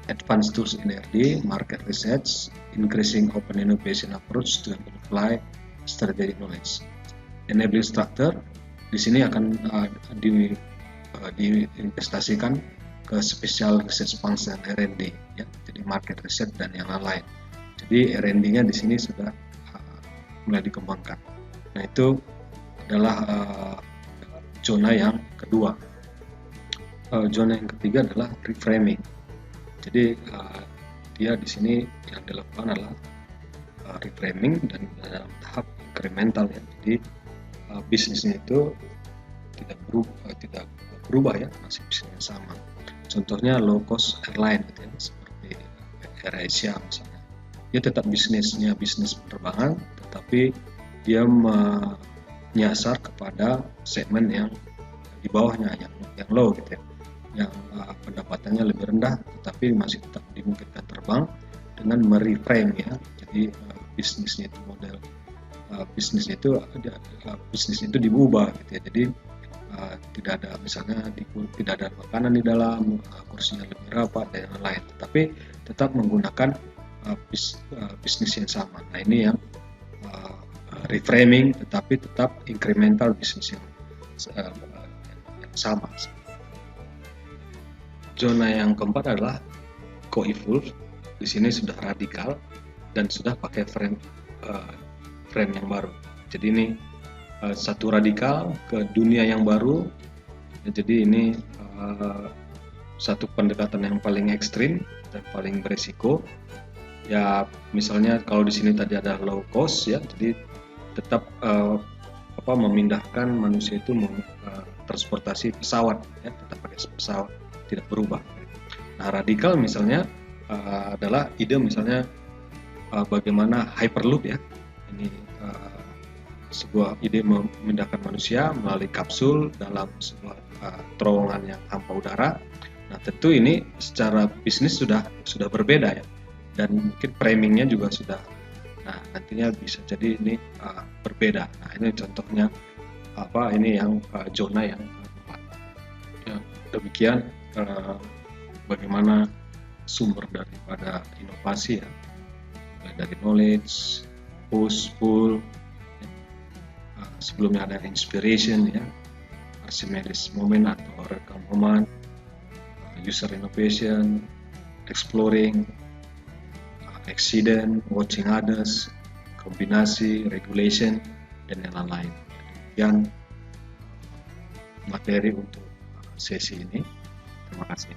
advanced tools in R&D, market research, increasing open innovation approach to apply strategic knowledge. Enabling structure di sini akan diinvestasikan ke special research function R&D ya, jadi market research dan yang lain. Jadi R&D-nya di sini sudah mulai dikembangkan. Nah, itu adalah zona yang kedua. Zona yang ketiga adalah reframing. Jadi dia di sini yang dilakukan adalah reframing dan dalam tahap incremental ya. Jadi bisnisnya itu tidak berubah ya, masih bisnisnya sama. Contohnya low cost airline gitu ya, seperti AirAsia misalnya. dia tetap bisnisnya bisnis penerbangan, tetapi dia menyasar kepada segmen yang di bawahnya, yang low gitu ya, yang pendapatannya lebih rendah, tetapi masih tetap dimungkinkan terbang dengan mereframe ya. Jadi bisnisnya itu model bisnisnya itu diubah gitu ya. Jadi tidak ada misalnya tidak ada makanan di dalam, kursinya lebih rapat dan lain-lain, tetapi tetap menggunakan bisnis yang sama. Nah ini yang reframing, tetapi tetap incremental bisnis yang sama. Zona yang keempat adalah co-evolve. Di sini sudah radikal dan sudah pakai frame yang baru. Jadi ini satu radikal ke dunia yang baru. Jadi ini satu pendekatan yang paling ekstrim dan paling beresiko. Ya misalnya kalau di sini tadi ada low cost ya, jadi tetap memindahkan manusia itu transportasi pesawat ya, tetap pakai pesawat, tidak berubah. Nah radikal misalnya adalah ide misalnya bagaimana hyperloop ya, ini sebuah ide memindahkan manusia melalui kapsul dalam sebuah terowongan yang hampa udara. Nah tentu ini secara bisnis sudah berbeda ya, dan mungkin framingnya juga sudah. Nah nantinya bisa jadi ini berbeda. Nah ini contohnya ini yang zona yang keempat. Ya, demikian bagaimana sumber daripada inovasi ya, mulai dari knowledge, push, pull. Sebelumnya ada inspiration ya, Archimedes moment atau Eureka moment, user innovation, exploring, accident, watching others, kombinasi, regulation, dan yang lain-lain. Demikian materi untuk sesi ini. Terima kasih.